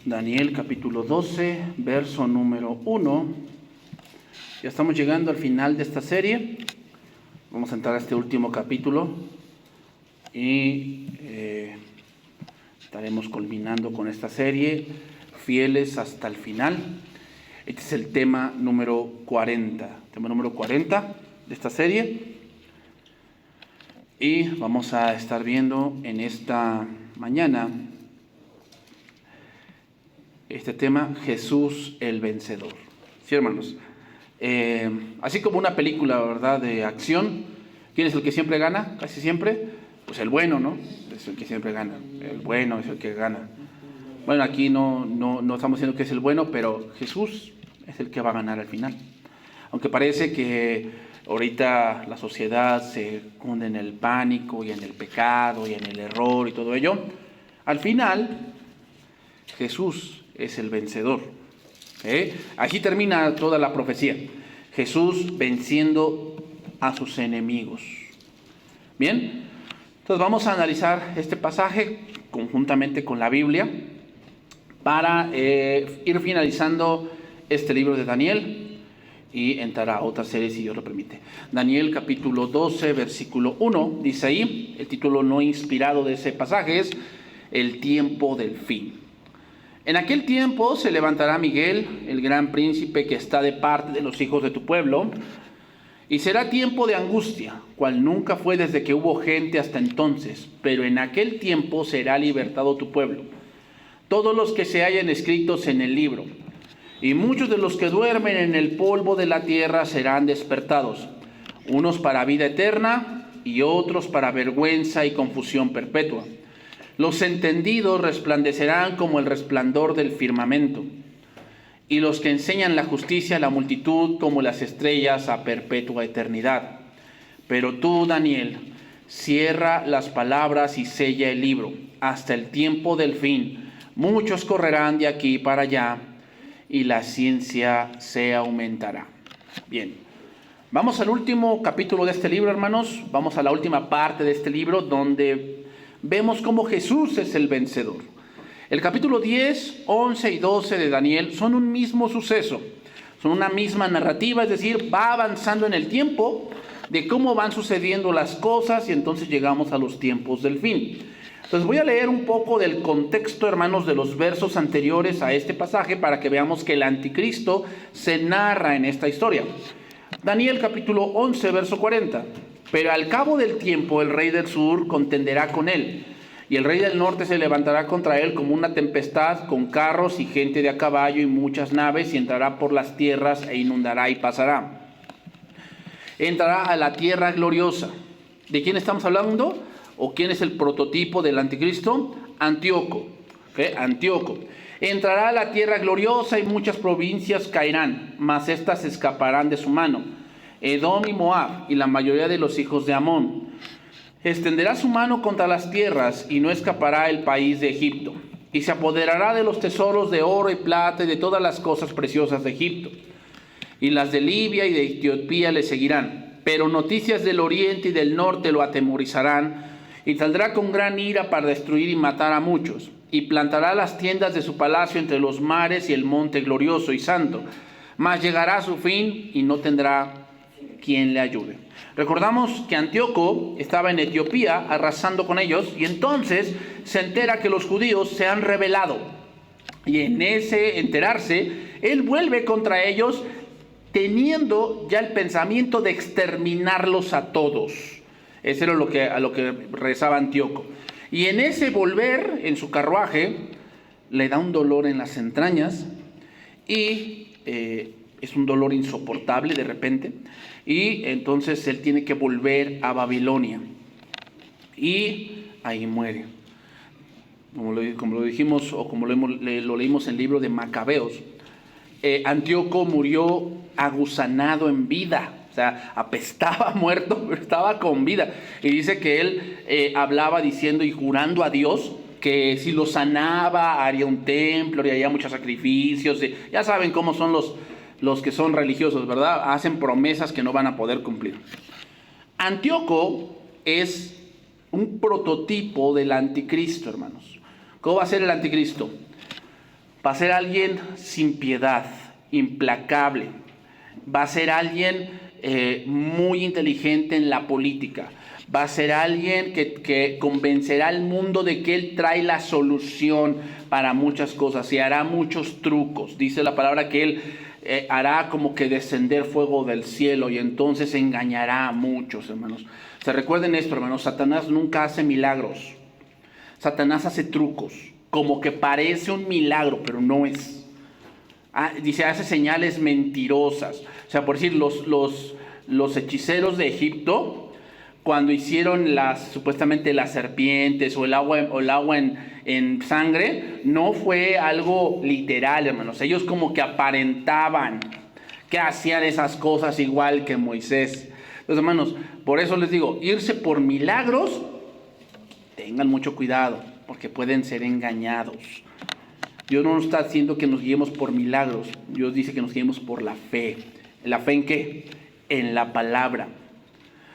Daniel capítulo 12, verso número 1. Ya estamos llegando al final de esta serie. Vamos a entrar a este último capítulo y estaremos culminando con esta serie, fieles hasta el final. Este es el tema número 40, de esta serie. Y vamos a estar viendo en esta mañana este tema, Jesús el vencedor. Sí, hermanos. Así como una película, ¿verdad?, de acción. ¿Quién es el que siempre gana? Casi siempre. Pues el bueno, ¿no? Es el que siempre gana. El bueno es el que gana. Bueno, aquí no estamos diciendo que es el bueno, pero Jesús es el que va a ganar al final. Aunque parece que ahorita la sociedad se hunde en el pánico y en el pecado y en el error y todo ello, al final Jesús es el vencedor. Aquí termina toda la profecía. Jesús venciendo a sus enemigos. Bien, entonces vamos a analizar este pasaje conjuntamente con la Biblia para ir finalizando este libro de Daniel y entrar a otra serie si Dios lo permite. Daniel capítulo 12, versículo 1, dice ahí, el título no inspirado de ese pasaje es El tiempo del fin. En aquel tiempo se levantará Miguel, el gran príncipe que está de parte de los hijos de tu pueblo, y será tiempo de angustia, cual nunca fue desde que hubo gente hasta entonces, pero en aquel tiempo será libertado tu pueblo, todos los que se hallen escritos en el libro, y muchos de los que duermen en el polvo de la tierra serán despertados, unos para vida eterna y otros para vergüenza y confusión perpetua. Los entendidos resplandecerán como el resplandor del firmamento, y los que enseñan la justicia a la multitud como las estrellas a perpetua eternidad. Pero tú, Daniel, cierra las palabras y sella el libro hasta el tiempo del fin. Muchos correrán de aquí para allá, y la ciencia se aumentará. Bien, vamos al último capítulo de este libro, hermanos. Vamos a la última parte de este libro donde vemos cómo Jesús es el vencedor. El capítulo 10, 11 y 12 de Daniel son un mismo suceso, son una misma narrativa, es decir, va avanzando en el tiempo de cómo van sucediendo las cosas y entonces llegamos a los tiempos del fin. Entonces voy a leer un poco del contexto, hermanos, de los versos anteriores a este pasaje para que veamos que el anticristo se narra en esta historia. Daniel capítulo 11, verso 40. Pero al cabo del tiempo el rey del sur contenderá con él, y el rey del norte se levantará contra él como una tempestad, con carros y gente de a caballo y muchas naves, y entrará por las tierras e inundará y pasará. Entrará a la tierra gloriosa. ¿De quién estamos hablando? ¿O quién es el prototipo del anticristo? Antíoco. Antíoco. Entrará a la tierra gloriosa y muchas provincias caerán, mas éstas escaparán de su mano. Edom y Moab y la mayoría de los hijos de Amón. Extenderá su mano contra las tierras y no escapará el país de Egipto. Y se apoderará de los tesoros de oro y plata y de todas las cosas preciosas de Egipto. Y las de Libia y de Etiopía le seguirán. Pero noticias del oriente y del norte lo atemorizarán. Y saldrá con gran ira para destruir y matar a muchos. Y plantará las tiendas de su palacio entre los mares y el monte glorioso y santo. Mas llegará a su fin y no tendrá quien le ayude. Recordamos que Antíoco estaba en Etiopía arrasando con ellos y entonces se entera que los judíos se han rebelado. Y en ese enterarse, él vuelve contra ellos teniendo ya el pensamiento de exterminarlos a todos. Eso era a lo que rezaba Antíoco. Y en ese volver, en su carruaje, le da un dolor en las entrañas y es un dolor insoportable de repente. Y entonces él tiene que volver a Babilonia. Y ahí muere. Como lo dijimos, o como lo leímos en el libro de Macabeos, Antíoco murió aguzanado en vida. O sea, apestaba muerto, pero estaba con vida. Y dice que él hablaba diciendo y jurando a Dios que si lo sanaba, haría un templo y haría muchos sacrificios. Ya saben cómo son los que son religiosos, ¿verdad? Hacen promesas que no van a poder cumplir. Antíoco es un prototipo del anticristo, hermanos. ¿Cómo va a ser el anticristo? Va a ser alguien sin piedad, implacable. Va a ser alguien muy inteligente en la política. Va a ser alguien que convencerá al mundo de que él trae la solución para muchas cosas y hará muchos trucos. Dice la palabra que él hará como que descender fuego del cielo y entonces engañará a muchos, hermanos. Se recuerden esto, hermanos, Satanás nunca hace milagros. Satanás hace trucos, como que parece un milagro, pero no es. Dice, hace señales mentirosas. O sea, por decir, los hechiceros de Egipto, cuando hicieron supuestamente las serpientes o el agua en sangre, no fue algo literal, hermanos. Ellos como que aparentaban que hacían esas cosas igual que Moisés. Entonces, hermanos, por eso les digo, irse por milagros, tengan mucho cuidado, porque pueden ser engañados. Dios no nos está diciendo que nos guiemos por milagros. Dios dice que nos guiemos por la fe. ¿La fe en qué? En la palabra.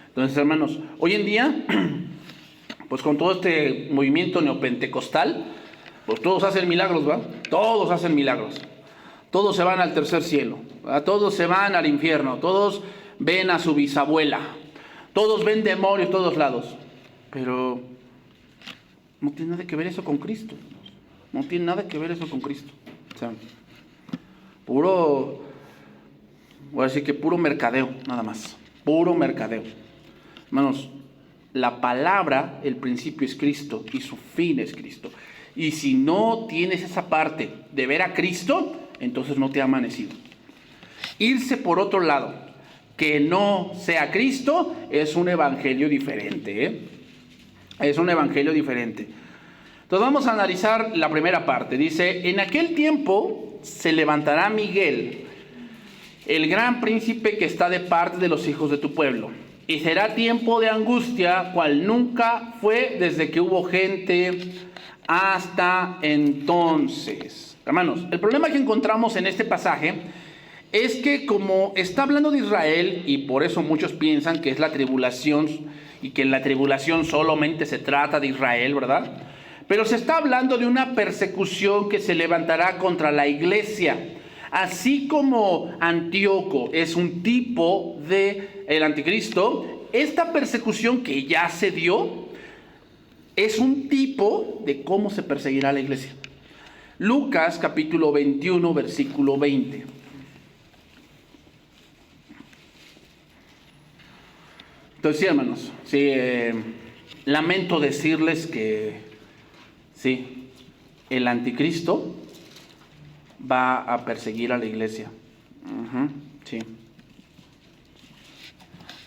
Entonces, hermanos, hoy en día, pues con todo este movimiento neopentecostal, pues todos hacen milagros, ¿va? Todos hacen milagros. Todos se van al tercer cielo, ¿va? Todos se van al infierno, todos ven a su bisabuela, todos ven demonios todos lados. Pero no tiene nada que ver eso con Cristo. No tiene nada que ver eso con Cristo. O sea, voy a decir que puro mercadeo, nada más. Puro mercadeo. Hermanos, la palabra, el principio es Cristo y su fin es Cristo. Y si no tienes esa parte de ver a Cristo, entonces no te ha amanecido. Irse por otro lado, que no sea Cristo, es un evangelio diferente, ¿eh? Es un evangelio diferente. Entonces vamos a analizar la primera parte. Dice, en aquel tiempo se levantará Miguel, el gran príncipe que está de parte de los hijos de tu pueblo. Y será tiempo de angustia, cual nunca fue desde que hubo gente hasta entonces. Hermanos, el problema que encontramos en este pasaje es que como está hablando de Israel, y por eso muchos piensan que es la tribulación, y que en la tribulación solamente se trata de Israel, ¿verdad? Pero se está hablando de una persecución que se levantará contra la iglesia. Así como Antíoco es un tipo del anticristo, esta persecución que ya se dio es un tipo de cómo se perseguirá la iglesia. Lucas capítulo 21, versículo 20. Entonces, sí, hermanos, sí, lamento decirles que sí, el anticristo va a perseguir a la iglesia. Sí.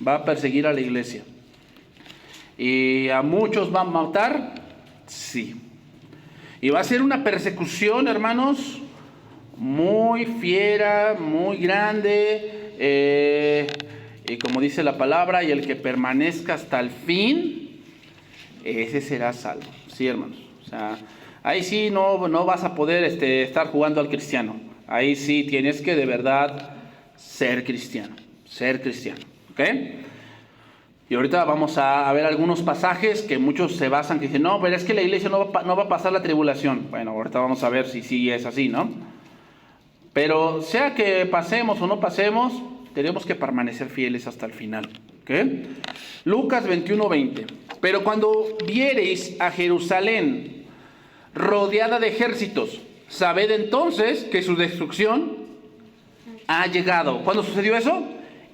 Va a perseguir a la iglesia. ¿Y a muchos va a matar? Sí. Y va a ser una persecución, hermanos, muy fiera, muy grande. Y como dice la palabra, y el que permanezca hasta el fin, ese será salvo. Sí, hermanos. O sea, ahí sí no vas a poder estar jugando al cristiano. Ahí sí tienes que de verdad ser cristiano. Ser cristiano. ¿Ok? Y ahorita vamos a ver algunos pasajes que muchos se basan, que dicen, no, pero es que la iglesia no va a pasar la tribulación. Bueno, ahorita vamos a ver si sí es así, ¿no? Pero sea que pasemos o no pasemos, tenemos que permanecer fieles hasta el final. ¿Ok? Lucas 21:20. Pero cuando viereis a Jerusalén rodeada de ejércitos, sabed entonces que su destrucción ha llegado. ¿Cuándo sucedió eso?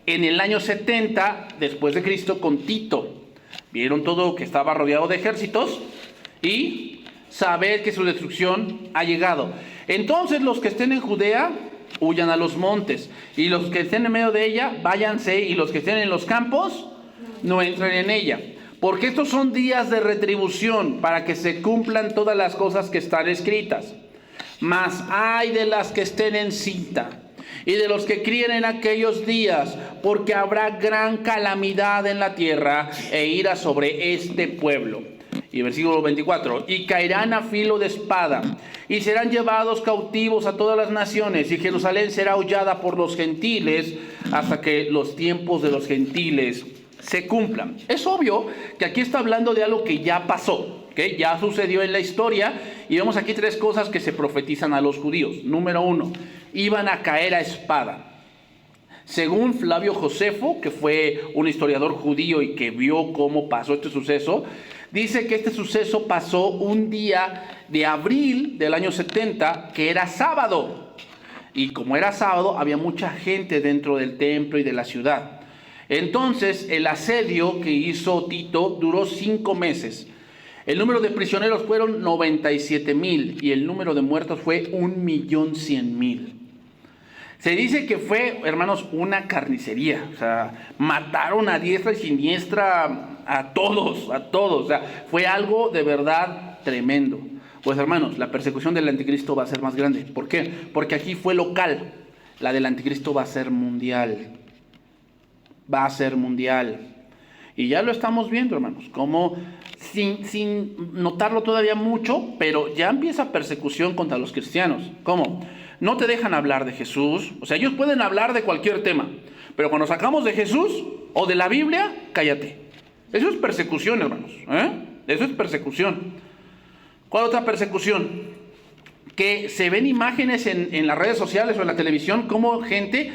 En el año 70 después de Cristo, con Tito. Vieron todo que estaba rodeado de ejércitos y sabed que su destrucción ha llegado. Entonces los que estén en Judea huyan a los montes, y los que estén en medio de ella váyanse, y los que estén en los campos no entren en ella, porque estos son días de retribución, para que se cumplan todas las cosas que están escritas. Mas ay de las que estén en cinta y de los que críen en aquellos días, porque habrá gran calamidad en la tierra e ira sobre este pueblo. Y versículo 24, y caerán a filo de espada, y serán llevados cautivos a todas las naciones, y Jerusalén será hollada por los gentiles, hasta que los tiempos de los gentiles se cumplan. Es obvio que aquí está hablando de algo que ya pasó, que ya sucedió en la historia, y vemos aquí 3 cosas que se profetizan a los judíos. Número 1, iban a caer a espada. Según Flavio Josefo, que fue un historiador judío y que vio cómo pasó este suceso, dice que este suceso pasó un día de abril del año 70, que era sábado. Y como era sábado, había mucha gente dentro del templo y de la ciudad. Entonces, el asedio que hizo Tito duró 5 meses. El número de prisioneros fueron 97,000 y el número de muertos fue 1,100,000. Se dice que fue, hermanos, una carnicería. O sea, mataron a diestra y siniestra a todos. O sea, fue algo de verdad tremendo. Pues, hermanos, la persecución del anticristo va a ser más grande. ¿Por qué? Porque aquí fue local. La del anticristo va a ser mundial. Va a ser mundial. Y ya lo estamos viendo, hermanos, como sin notarlo todavía mucho, pero ya empieza persecución contra los cristianos. ¿Cómo? No te dejan hablar de Jesús. O sea, ellos pueden hablar de cualquier tema, pero cuando sacamos de Jesús o de la Biblia, cállate. Eso es persecución, hermanos. Eso es persecución. ¿Cuál otra persecución? Que se ven imágenes en las redes sociales o en la televisión como gente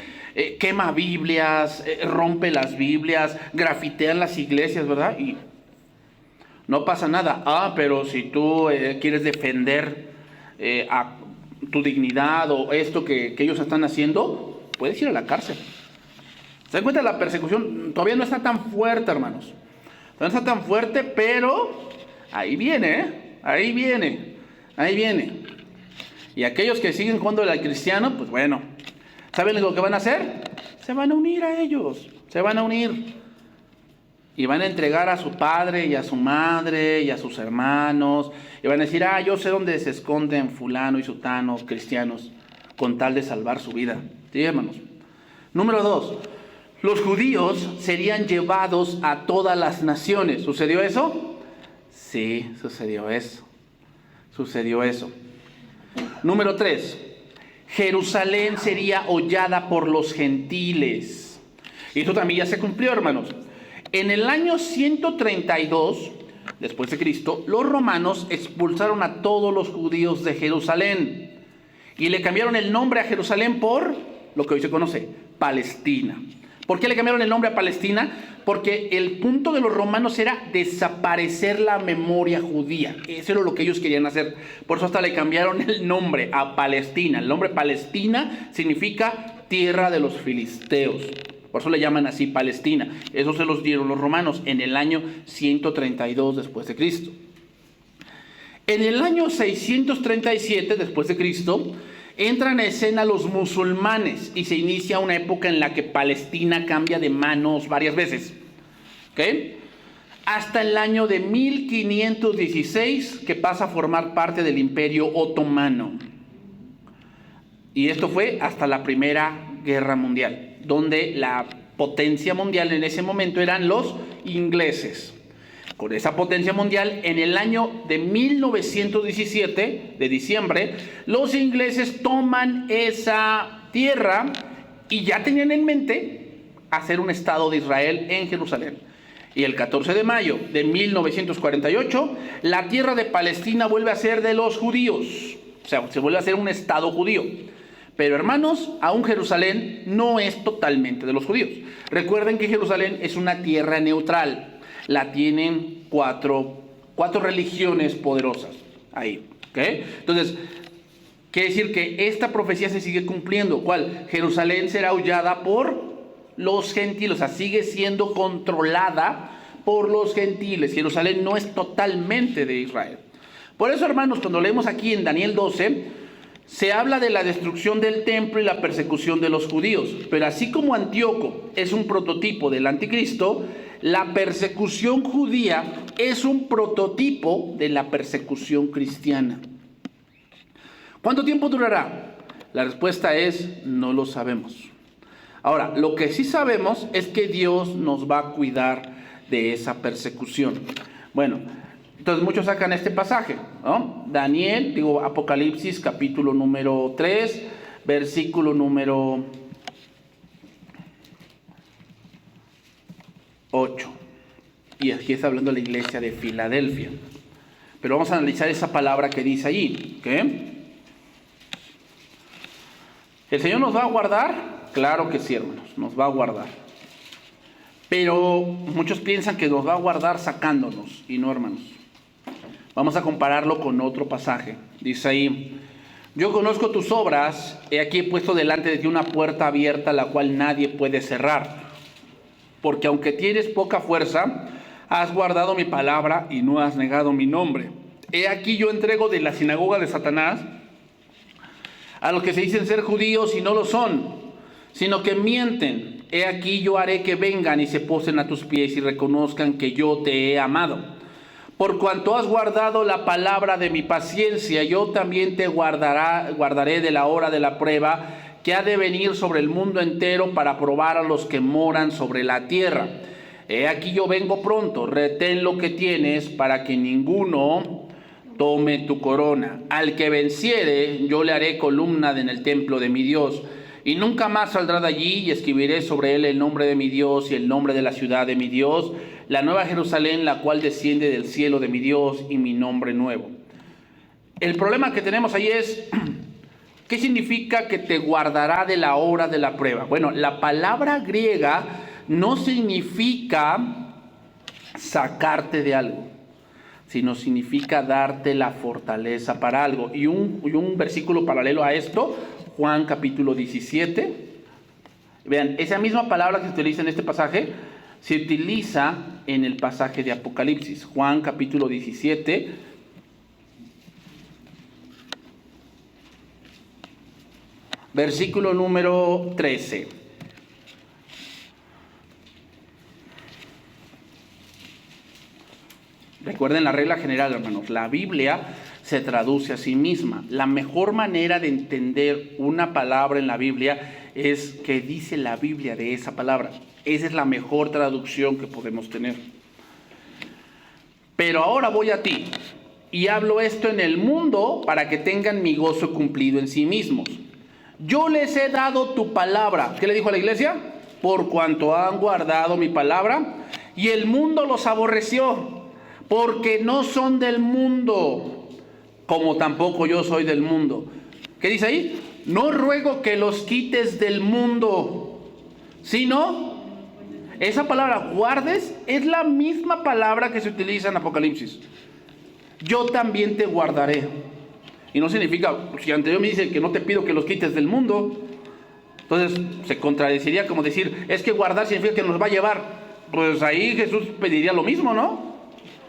quema Biblias, rompe las Biblias, grafitean las iglesias, ¿verdad? Y no pasa nada. Pero si tú quieres defender a tu dignidad o esto que ellos están haciendo, puedes ir a la cárcel. ¿Se dan cuenta? La persecución todavía no está tan fuerte, hermanos. No está tan fuerte, pero ahí viene, ahí viene. Y aquellos que siguen jugando al cristiano, pues bueno, ¿saben lo que van a hacer? Se van a unir a ellos, se van a unir. Y van a entregar a su padre y a su madre y a sus hermanos. Y van a decir, yo sé dónde se esconden fulano y sutano, cristianos, con tal de salvar su vida. Sí, hermanos. Número 2, los judíos serían llevados a todas las naciones. ¿Sucedió eso? Sí, sucedió eso. Número 3, Jerusalén sería hollada por los gentiles. Y esto también ya se cumplió, hermanos. En el año 132, después de Cristo, los romanos expulsaron a todos los judíos de Jerusalén y le cambiaron el nombre a Jerusalén por lo que hoy se conoce, Palestina. ¿Por qué le cambiaron el nombre a Palestina? Porque el punto de los romanos era desaparecer la memoria judía. Eso era lo que ellos querían hacer. Por eso hasta le cambiaron el nombre a Palestina. El nombre Palestina significa tierra de los filisteos. Por eso le llaman así Palestina. Eso se los dieron los romanos en el año 132 después de Cristo. En el año 637 después de Cristo, entran en escena los musulmanes y se inicia una época en la que Palestina cambia de manos varias veces. ¿Okay? Hasta el año de 1516, que pasa a formar parte del Imperio Otomano. Y esto fue hasta la Primera Guerra Mundial, donde la potencia mundial en ese momento eran los ingleses. Con esa potencia mundial, en el año de 1917, de diciembre, los ingleses toman esa tierra y ya tenían en mente hacer un Estado de Israel en Jerusalén. Y el 14 de mayo de 1948, la tierra de Palestina vuelve a ser de los judíos. O sea, se vuelve a ser un Estado judío. Pero, hermanos, aún Jerusalén no es totalmente de los judíos. Recuerden que Jerusalén es una tierra neutral. La tienen cuatro religiones poderosas ahí. ¿Okay? Entonces, quiere decir que esta profecía se sigue cumpliendo. ¿Cuál? Jerusalén será hollada por los gentiles. O sea, sigue siendo controlada por los gentiles. Jerusalén no es totalmente de Israel. Por eso, hermanos, cuando leemos aquí en Daniel 12... se habla de la destrucción del templo y la persecución de los judíos. Pero así como Antíoco es un prototipo del anticristo, la persecución judía es un prototipo de la persecución cristiana. ¿Cuánto tiempo durará? La respuesta es, no lo sabemos. Ahora, lo que sí sabemos es que Dios nos va a cuidar de esa persecución. Bueno, entonces muchos sacan este pasaje, ¿no? Apocalipsis capítulo número 3, versículo número 8. Y aquí está hablando la iglesia de Filadelfia. Pero vamos a analizar esa palabra que dice allí. ¿Okay? ¿El Señor nos va a guardar? Claro que sí, hermanos, nos va a guardar. Pero muchos piensan que nos va a guardar sacándonos, y no, hermanos. Vamos a compararlo con otro pasaje. Dice ahí: yo conozco tus obras, he aquí he puesto delante de ti una puerta abierta, la cual nadie puede cerrar. Porque aunque tienes poca fuerza, has guardado mi palabra y no has negado mi nombre. He aquí yo entrego de la sinagoga de Satanás a los que se dicen ser judíos y no lo son, sino que mienten. He aquí yo haré que vengan y se posen a tus pies y reconozcan que yo te he amado. Por cuanto has guardado la palabra de mi paciencia, yo también te guardaré de la hora de la prueba que ha de venir sobre el mundo entero para probar a los que moran sobre la tierra. He aquí yo vengo pronto, retén lo que tienes para que ninguno tome tu corona. Al que venciere, yo le haré columna en el templo de mi Dios, y nunca más saldrá de allí, y escribiré sobre él el nombre de mi Dios y el nombre de la ciudad de mi Dios, la nueva Jerusalén, la cual desciende del cielo de mi Dios, y mi nombre nuevo. El problema que tenemos ahí es, ¿qué significa que te guardará de la hora de la prueba? Bueno, la palabra griega no significa sacarte de algo, sino significa darte la fortaleza para algo. Y un versículo paralelo a esto, Juan capítulo 17. Vean, esa misma palabra que se utiliza en este pasaje, se utiliza en el pasaje de Apocalipsis. Juan capítulo 17. Versículo número 13. Recuerden la regla general, hermanos. La Biblia se traduce a sí misma. La mejor manera de entender una palabra en la Biblia es qué dice la Biblia de esa palabra. Esa es la mejor traducción que podemos tener. Pero ahora voy a ti y hablo esto en el mundo para que tengan mi gozo cumplido en sí mismos. Yo les he dado tu palabra. ¿Qué le dijo a la iglesia? Por cuanto han guardado mi palabra, y el mundo los aborreció, porque no son del mundo, como tampoco yo soy del mundo. ¿Qué dice ahí? No ruego que los quites del mundo, sino, esa palabra guardes es la misma palabra que se utiliza en Apocalipsis. Yo también te guardaré. Y no significa, si ante Dios me dice que no te pido que los quites del mundo, entonces se contradeciría como decir, es que guardar significa que nos va a llevar. Pues ahí Jesús pediría lo mismo, ¿no?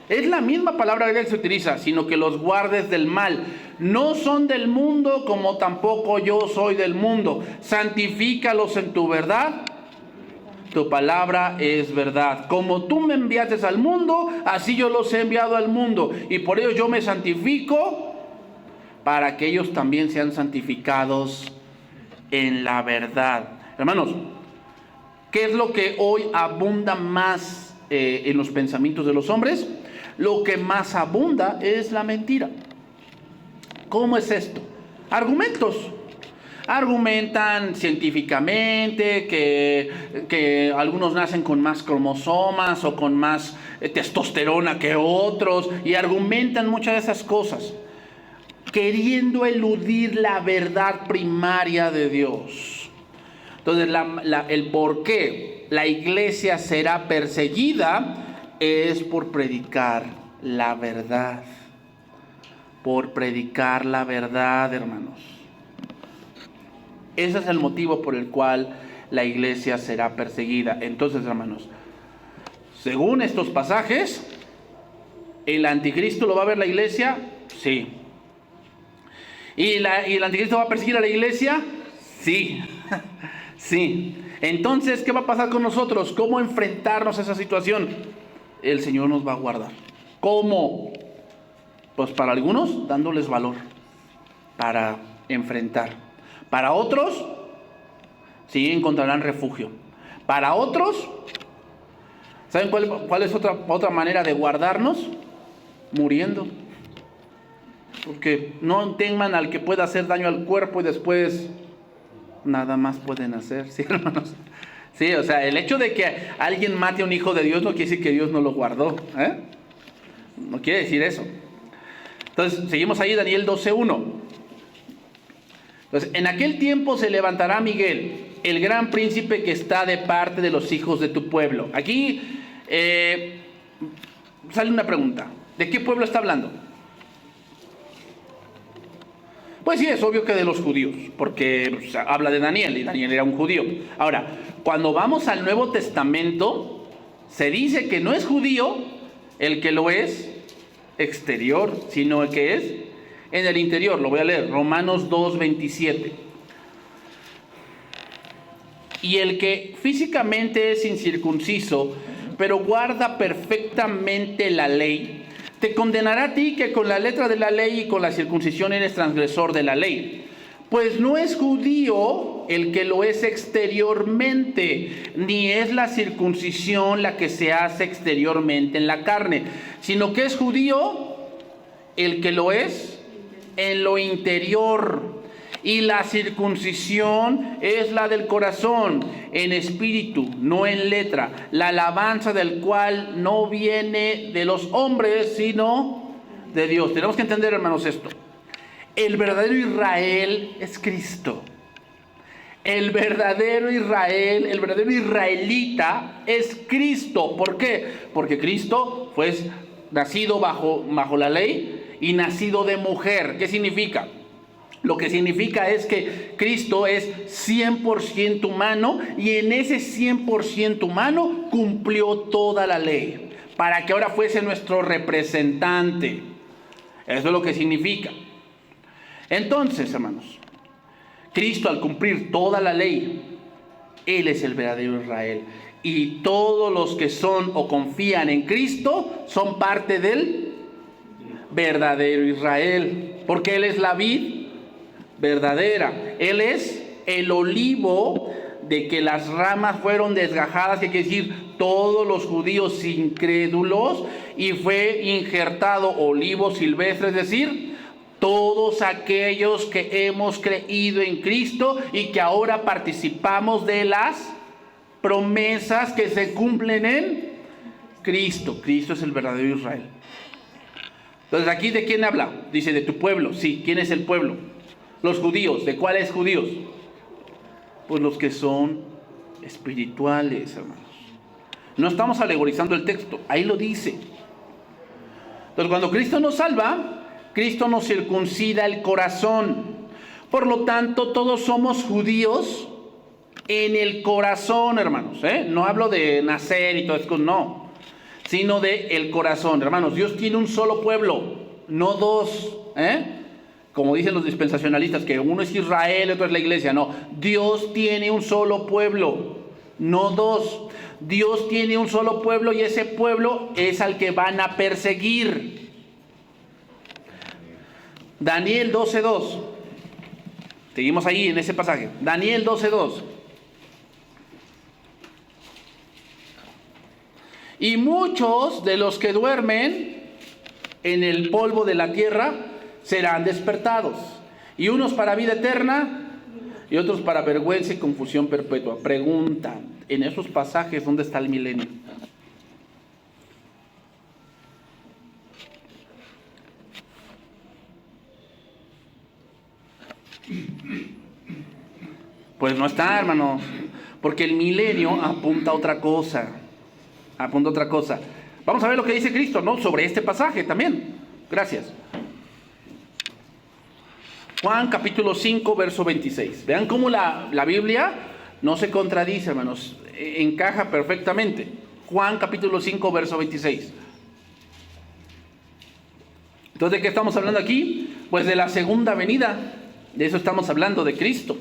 Es la misma palabra que se utiliza, sino que los guardes del mal. No son del mundo, como tampoco yo soy del mundo. Santifícalos en tu verdad. Tu palabra es verdad. Como tú me enviaste al mundo, así yo los he enviado al mundo. Y por ello yo me santifico, para que ellos también sean santificados en la verdad. Hermanos, ¿qué es lo que hoy abunda más en los pensamientos de los hombres? Lo que más abunda es la mentira. ¿Cómo es esto? Argumentos. Argumentan científicamente que algunos nacen con más cromosomas o con más testosterona que otros, y argumentan muchas de esas cosas, queriendo eludir la verdad primaria de Dios. Entonces, el por qué la iglesia será perseguida es por predicar la verdad. Por predicar la verdad, hermanos. Ese es el motivo por el cual la iglesia será perseguida. Entonces, hermanos, según estos pasajes, ¿el anticristo lo va a ver la iglesia? Sí. ¿Y el anticristo va a perseguir a la iglesia? Sí. Sí. Entonces, ¿qué va a pasar con nosotros? ¿Cómo enfrentarnos a esa situación? El Señor nos va a guardar. ¿Cómo? Pues para algunos, dándoles valor para enfrentar. Para otros, sí encontrarán refugio. Para otros, ¿saben cuál es otra manera de guardarnos? Muriendo. Porque no teman al que pueda hacer daño al cuerpo y después nada más pueden hacer, ¿sí, hermanos? Sí, o sea, el hecho de que alguien mate a un hijo de Dios no quiere decir que Dios no lo guardó, ¿eh? No quiere decir eso. Entonces, seguimos ahí, Daniel 12:1. Entonces, en aquel tiempo se levantará Miguel, el gran príncipe que está de parte de los hijos de tu pueblo. Aquí sale una pregunta. ¿De qué pueblo está hablando? Pues sí, es obvio que de los judíos, porque pues, habla de Daniel, y Daniel era un judío. Ahora, cuando vamos al Nuevo Testamento, se dice que no es judío el que lo es exterior, sino el que es en el interior. Lo voy a leer, Romanos 2:27. Y el que físicamente es incircunciso, pero guarda perfectamente la ley, te condenará a ti que con la letra de la ley y con la circuncisión eres transgresor de la ley. Pues no es judío el que lo es exteriormente, ni es la circuncisión la que se hace exteriormente en la carne, sino que es judío el que lo es en lo interior. Y la circuncisión es la del corazón, en espíritu, no en letra, la alabanza del cual no viene de los hombres, sino de Dios. Tenemos que entender, hermanos, esto. El verdadero Israel es Cristo. El verdadero Israel, el verdadero israelita es Cristo. ¿Por qué? Porque Cristo fue nacido bajo la ley y nacido de mujer. ¿Qué significa? Lo que significa es que Cristo es 100% humano, y en ese 100% humano cumplió toda la ley para que ahora fuese nuestro representante. Eso es lo que significa. Entonces, hermanos, Cristo, al cumplir toda la ley, Él es el verdadero Israel. Y todos los que son o confían en Cristo son parte del verdadero Israel, porque Él es la vid verdadera. Él es el olivo de que las ramas fueron desgajadas, que quiere decir todos los judíos incrédulos, y fue injertado olivo silvestre, es decir, todos aquellos que hemos creído en Cristo y que ahora participamos de las promesas que se cumplen en Cristo. Cristo es el verdadero Israel. Entonces, ¿aquí de quién habla? Dice, de tu pueblo. Sí, ¿quién es el pueblo? Los judíos. ¿De cuáles judíos? Pues los que son espirituales, hermanos. No estamos alegorizando el texto, ahí lo dice. Entonces, cuando Cristo nos salva, Cristo nos circuncida el corazón. Por lo tanto, todos somos judíos en el corazón, hermanos. No hablo de nacer y todo eso, no. Sino de el corazón. Hermanos, Dios tiene un solo pueblo, no dos. Como dicen los dispensacionalistas, que uno es Israel y otro es la iglesia. No, Dios tiene un solo pueblo, no dos. Dios tiene un solo pueblo, y ese pueblo es al que van a perseguir. Daniel 12:2. Seguimos ahí en ese pasaje. Daniel 12:2. Y muchos de los que duermen en el polvo de la tierra serán despertados, y unos para vida eterna y otros para vergüenza y confusión perpetua. Pregunta, en esos pasajes, ¿dónde está el milenio? Pues no está, hermanos, porque el milenio apunta a otra cosa. Apunta a otra cosa. Vamos a ver lo que dice Cristo, ¿no? Sobre este pasaje también. Gracias. Juan capítulo 5, verso 26. Vean cómo la Biblia no se contradice, hermanos. Encaja perfectamente. Juan capítulo 5, verso 26. Entonces, ¿de qué estamos hablando aquí? Pues de la segunda venida. De eso estamos hablando, de Cristo.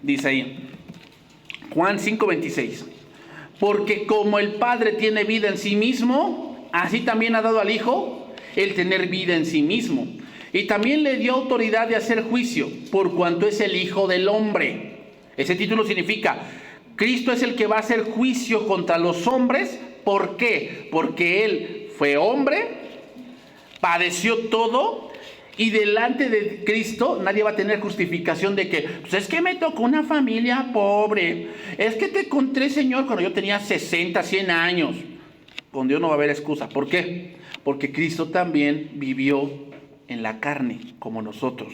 Dice ahí, Juan 5, 26. Porque como el Padre tiene vida en sí mismo, así también ha dado al Hijo el tener vida en sí mismo. Y también le dio autoridad de hacer juicio, por cuanto es el Hijo del Hombre. Ese título significa, Cristo es el que va a hacer juicio contra los hombres. ¿Por qué? Porque Él fue hombre, padeció todo, y delante de Cristo nadie va a tener justificación de que, pues es que me tocó una familia pobre, es que te encontré, Señor, cuando yo tenía 60, 100 años. Con Dios no va a haber excusa. ¿Por qué? porque Cristo también vivió en la carne, como nosotros.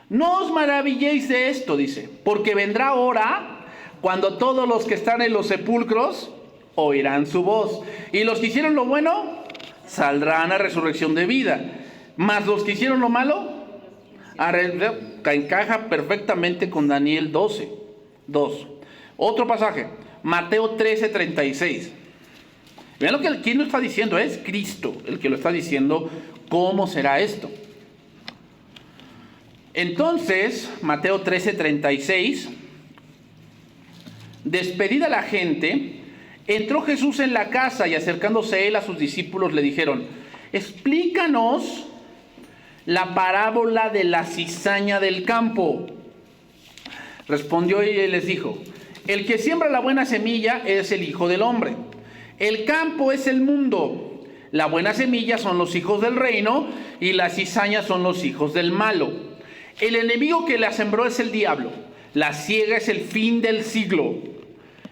No os maravilléis de esto, dice, porque vendrá hora cuando todos los que están en los sepulcros oirán su voz, y los que hicieron lo bueno saldrán a resurrección de vida, mas los que hicieron lo malo encaja perfectamente con Daniel 12:2. Otro pasaje, Mateo 13:36. Vean lo que quien lo está diciendo, es Cristo el que lo está diciendo. ¿Cómo será esto? Entonces, Mateo 13:36, despedida la gente, entró Jesús en la casa y acercándose él a sus discípulos le dijeron: explícanos la parábola de la cizaña del campo. Respondió y él les dijo: el que siembra la buena semilla es el Hijo del Hombre. El campo es el mundo. La buena semilla son los hijos del reino y las cizañas son los hijos del malo. El enemigo que la sembró es el diablo. La siega es el fin del siglo.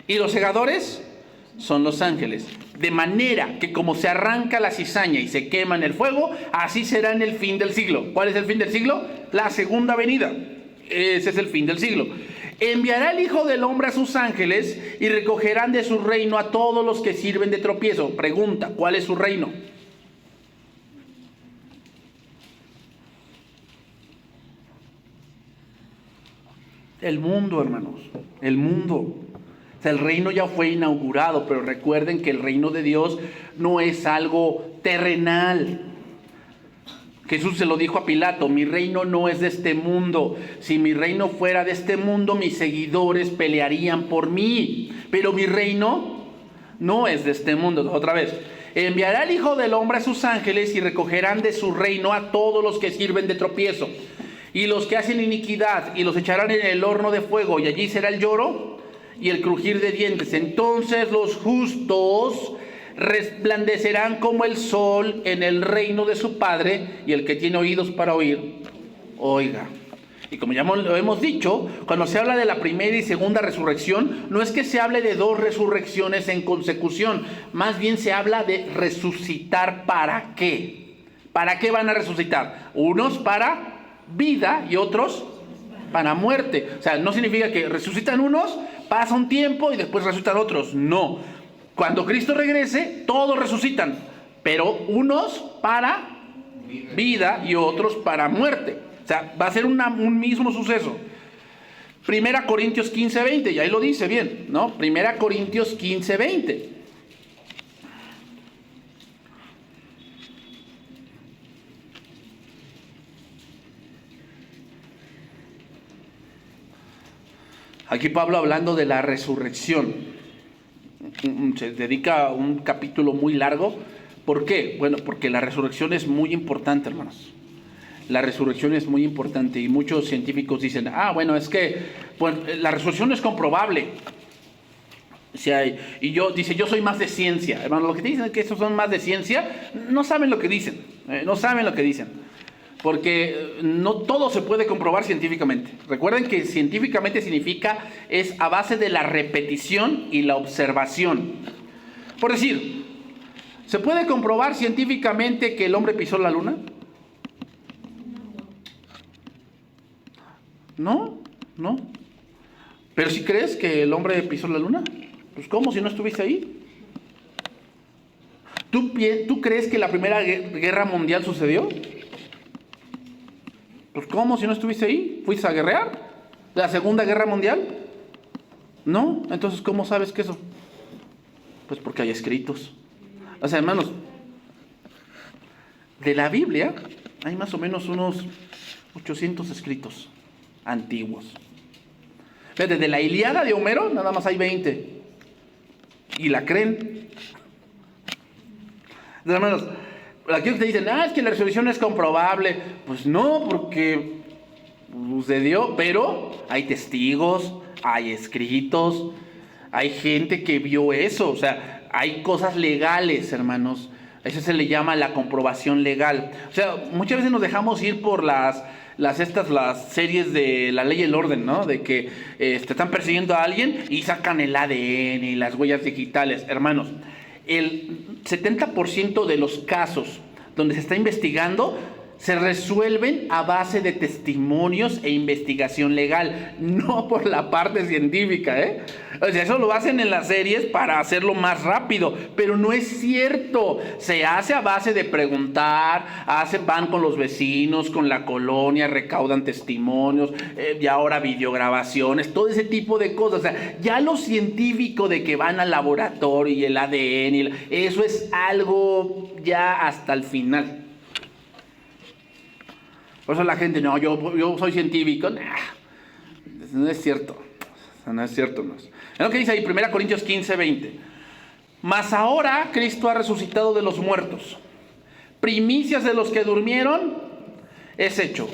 Y los segadores son los ángeles. De manera que como se arranca la cizaña y se quema en el fuego, así será en el fin del siglo. ¿Cuál es el fin del siglo? La segunda venida. Ese es el fin del siglo. Enviará el Hijo del Hombre a sus ángeles y recogerán de su reino a todos los que sirven de tropiezo. Pregunta, ¿cuál es su reino? El mundo, hermanos, el mundo. O sea, el reino ya fue inaugurado, pero recuerden que el reino de Dios no es algo terrenal. Jesús se lo dijo a Pilato: mi reino no es de este mundo. Si mi reino fuera de este mundo, mis seguidores pelearían por mí. Pero mi reino no es de este mundo. Otra vez, enviará el Hijo del Hombre a sus ángeles y recogerán de su reino a todos los que sirven de tropiezo y los que hacen iniquidad, y los echarán en el horno de fuego, y allí será el lloro y el crujir de dientes. Entonces los justos resplandecerán como el sol en el reino de su Padre, y el que tiene oídos para oír, oiga. Y como ya lo hemos dicho, cuando se habla de la primera y segunda resurrección, no es que se hable de dos resurrecciones en consecución, más bien se habla de resucitar. ¿Para qué? ¿Para qué van a resucitar? Unos para vida y otros para muerte. O sea, no significa que resucitan unos, pasa un tiempo y después resucitan otros. No. Cuando Cristo regrese, todos resucitan, pero unos para vida y otros para muerte. O sea, va a ser un mismo suceso. 1 Corintios 15:20, y ahí lo dice bien, ¿no? 1 Corintios 15:20. Aquí Pablo, hablando de la resurrección, se dedica a un capítulo muy largo. ¿Por qué? Bueno, porque la resurrección es muy importante, hermanos. La resurrección es muy importante, y muchos científicos dicen: bueno, es que pues, la resurrección es comprobable. O sea, y yo soy más de ciencia. Hermanos, los que te dicen que esos son más de ciencia, no saben lo que dicen. No saben lo que dicen. Porque no todo se puede comprobar científicamente. Recuerden que científicamente es a base de la repetición y la observación. Por decir, ¿se puede comprobar científicamente que el hombre pisó la luna? No. Pero si crees que el hombre pisó la luna, pues ¿cómo si no estuviste ahí? ¿Tú crees que la Primera Guerra Mundial sucedió? Pues ¿cómo si no estuviste ahí? ¿Fuiste a guerrear? ¿La Segunda Guerra Mundial? No. Entonces, ¿cómo sabes que eso? Pues porque hay escritos. O sea, hermanos, de la Biblia hay más o menos unos 800 escritos antiguos. Fíjate, de la Ilíada de Homero nada más hay 20. Y la creen. Hermanos, aquí te dicen: es que la resurrección es comprobable. Pues no, porque sucedió, pero hay testigos, hay escritos, hay gente que vio eso. O sea, hay cosas legales, hermanos. Eso se le llama la comprobación legal. O sea, muchas veces nos dejamos ir por las series de La Ley y el Orden, ¿no? De que están persiguiendo a alguien y sacan el ADN y las huellas digitales. Hermanos, el 70% de los casos donde se está investigando se resuelven a base de testimonios e investigación legal, no por la parte científica, ¿eh? O sea, eso lo hacen en las series para hacerlo más rápido, pero no es cierto. Se hace a base de preguntar, van con los vecinos, con la colonia, recaudan testimonios, y ahora videograbaciones, todo ese tipo de cosas. O sea, ya lo científico de que van al laboratorio y el ADN, eso es algo ya hasta el final. Por eso la gente, no, yo soy científico. Nah, no es cierto. No es cierto. No es. Es lo que dice ahí, 1 Corintios 15, 20. Mas ahora Cristo ha resucitado de los muertos. Primicias de los que durmieron es hecho.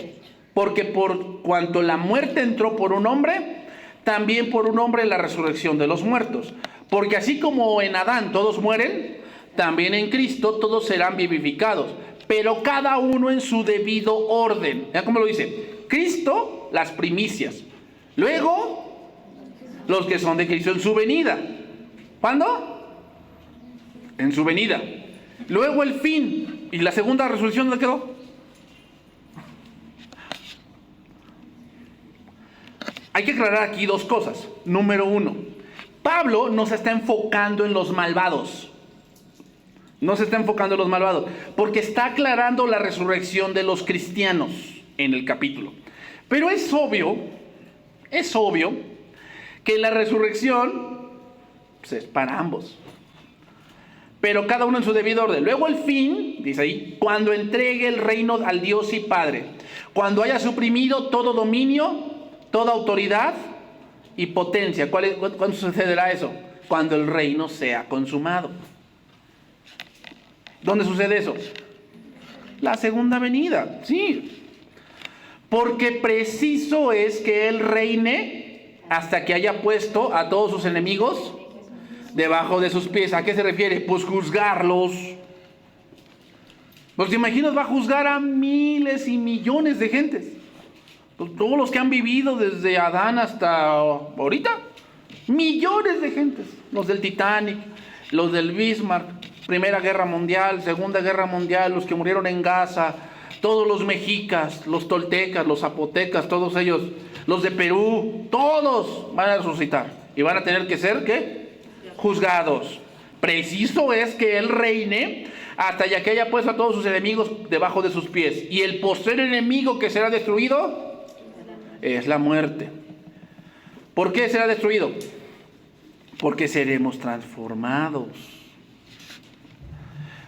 Porque por cuanto la muerte entró por un hombre, también por un hombre la resurrección de los muertos. Porque así como en Adán todos mueren, también en Cristo todos serán vivificados, pero cada uno en su debido orden. ¿Ya cómo lo dice? Cristo, las primicias. Luego, los que son de Cristo en su venida. ¿Cuándo? En su venida. Luego el fin. ¿Y la segunda resurrección dónde quedó? Hay que aclarar aquí dos cosas. Número uno, Pablo no se está enfocando en los malvados. No se está enfocando en los malvados, porque está aclarando la resurrección de los cristianos en el capítulo. Pero es obvio que la resurrección pues, es para ambos. Pero cada uno en su debido orden. Luego el fin, dice ahí, cuando entregue el reino al Dios y Padre, cuando haya suprimido todo dominio, toda autoridad y potencia. ¿Cuándo sucederá eso? Cuando el reino sea consumado. ¿Dónde sucede eso? La segunda venida, sí. Porque preciso es que Él reine hasta que haya puesto a todos sus enemigos debajo de sus pies. ¿A qué se refiere? Pues juzgarlos. Pues te imaginas, va a juzgar a miles y millones de gentes. Pues todos los que han vivido desde Adán hasta ahorita. Millones de gentes. Los del Titanic, los del Bismarck, Primera Guerra Mundial, Segunda Guerra Mundial, los que murieron en Gaza, todos los mexicas, los toltecas, los zapotecas, todos ellos, los de Perú, todos van a resucitar y van a tener que ser, ¿qué? Juzgados. Preciso es que Él reine hasta ya que haya puesto a todos sus enemigos debajo de sus pies. Y el postrer enemigo que será destruido es la muerte. ¿Por qué será destruido? Porque seremos transformados.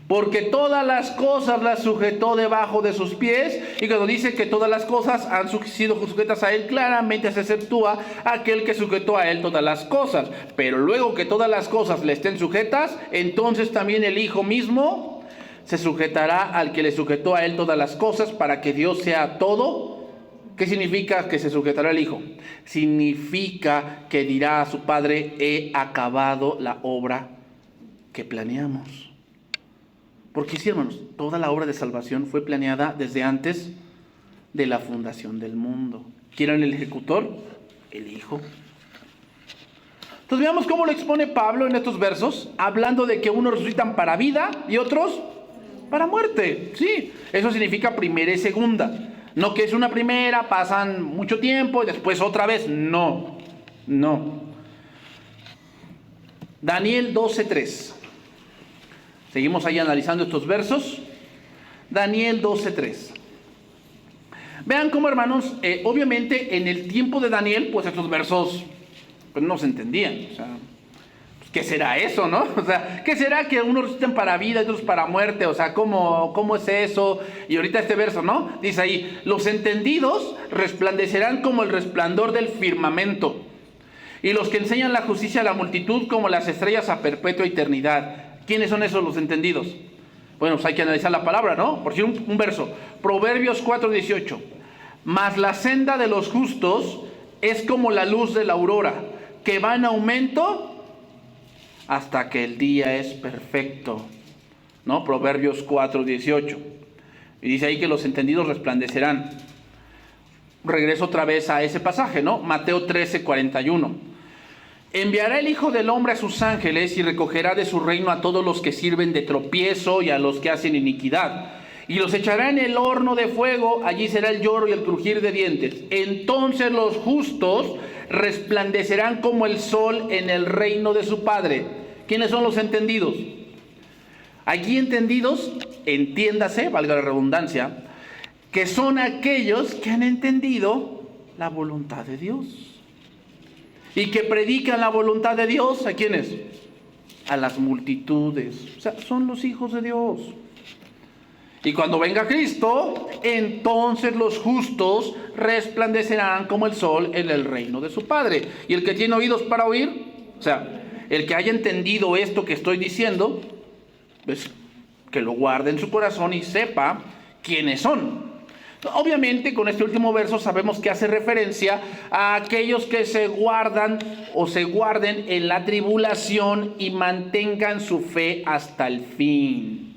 Porque todas las cosas las sujetó debajo de sus pies. Y cuando dice que todas las cosas han sido sujetas a Él, claramente se exceptúa aquel que sujetó a Él todas las cosas. Pero luego que todas las cosas le estén sujetas, entonces también el Hijo mismo se sujetará al que le sujetó a Él todas las cosas, para que Dios sea todo. ¿Qué significa que se sujetará al Hijo? Significa que dirá a su Padre: he acabado la obra que planeamos. Porque sí, hermanos, toda la obra de salvación fue planeada desde antes de la fundación del mundo. ¿Quién era el ejecutor? El Hijo. Entonces veamos cómo lo expone Pablo en estos versos, hablando de que unos resucitan para vida y otros para muerte. Sí, eso significa primera y segunda. No que es una primera, pasan mucho tiempo y después otra vez. No. Daniel 12:3. Seguimos ahí analizando estos versos. Daniel 12:3. Vean cómo, hermanos, obviamente en el tiempo de Daniel, pues estos versos pues, no se entendían. O sea, pues, ¿qué será eso, no? O sea, ¿qué será que unos resucitan para vida y otros para muerte? O sea, ¿cómo es eso? Y ahorita este verso, ¿no? Dice ahí: los entendidos resplandecerán como el resplandor del firmamento, y los que enseñan la justicia a la multitud como las estrellas a perpetua eternidad. ¿Quiénes son esos los entendidos? Bueno, pues hay que analizar la palabra, ¿no? Por decir un verso. Proverbios 4:18. Mas la senda de los justos es como la luz de la aurora, que va en aumento hasta que el día es perfecto. ¿No? Proverbios 4:18. Y dice ahí que los entendidos resplandecerán. Regreso otra vez a ese pasaje, ¿no? Mateo 13:41. Enviará el Hijo del Hombre a sus ángeles y recogerá de su reino a todos los que sirven de tropiezo y a los que hacen iniquidad. Y los echará en el horno de fuego, allí será el lloro y el crujir de dientes. Entonces los justos resplandecerán como el sol en el reino de su Padre. ¿Quiénes son los entendidos? Aquí entendidos, entiéndase, valga la redundancia, que son aquellos que han entendido la voluntad de Dios. Y que predican la voluntad de Dios, ¿a quiénes? A las multitudes. O sea, son los hijos de Dios. Y cuando venga Cristo, entonces los justos resplandecerán como el sol en el reino de su Padre. Y el que tiene oídos para oír, o sea, el que haya entendido esto que estoy diciendo, pues que lo guarde en su corazón y sepa quiénes son. Obviamente con este último verso sabemos que hace referencia a aquellos que se guardan o se guarden en la tribulación y mantengan su fe hasta el fin.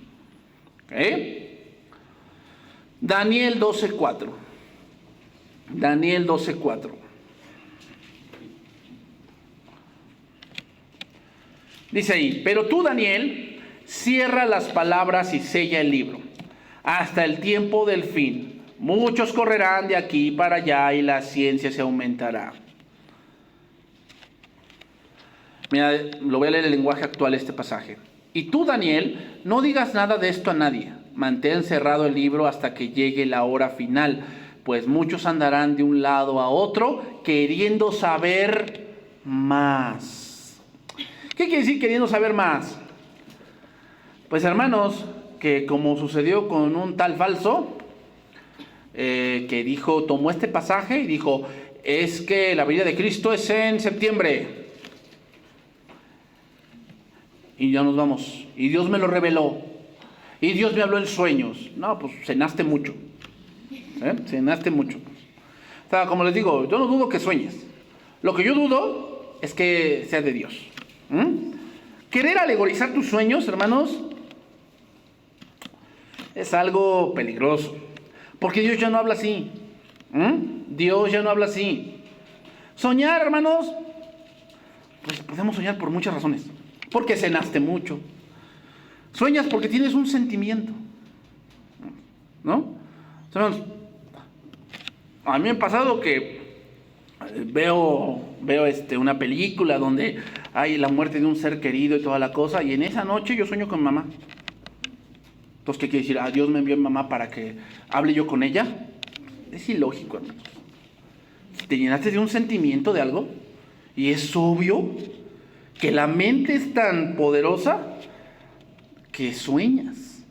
Daniel 12:4. Daniel 12:4. Dice ahí: pero tú, Daniel, cierra las palabras y sella el libro hasta el tiempo del fin. Muchos correrán de aquí para allá y la ciencia se aumentará. Mira, lo voy a leer en el lenguaje actual este pasaje. Y tú, Daniel, no digas nada de esto a nadie. Mantén cerrado el libro hasta que llegue la hora final, pues muchos andarán de un lado a otro queriendo saber más. ¿Qué quiere decir queriendo saber más? Pues hermanos, que como sucedió con un tal falso, que dijo, tomó este pasaje y dijo, es que la venida de Cristo es en septiembre. Y ya nos vamos. Y Dios me lo reveló. Y Dios me habló en sueños. No, pues cenaste mucho. Cenaste mucho. O sea, como les digo, yo no dudo que sueñes. Lo que yo dudo es que sea de Dios. Querer alegorizar tus sueños, hermanos, es algo peligroso. Porque Dios ya no habla así. Dios ya no habla así. Soñar, hermanos, pues podemos soñar por muchas razones. Porque cenaste mucho. Sueñas porque tienes un sentimiento. ¿No? Hermanos, a mí me ha pasado que veo una película donde hay la muerte de un ser querido y toda la cosa, y en esa noche yo sueño con mamá. Entonces, ¿qué quiere decir? Dios me envió a mi mamá para que hable yo con ella. Es ilógico, hermano. Te llenaste de un sentimiento de algo, y es obvio que la mente es tan poderosa que sueñas.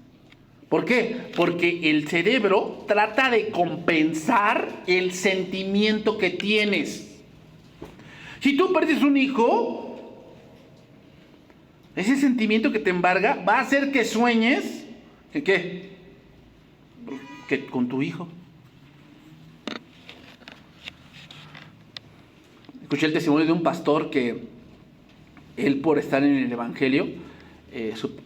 ¿Por qué? Porque el cerebro trata de compensar el sentimiento que tienes. Si tú pierdes un hijo, ese sentimiento que te embarga va a hacer que sueñes. ¿Qué? Que con tu hijo. Escuché el testimonio de un pastor que él, por estar en el Evangelio,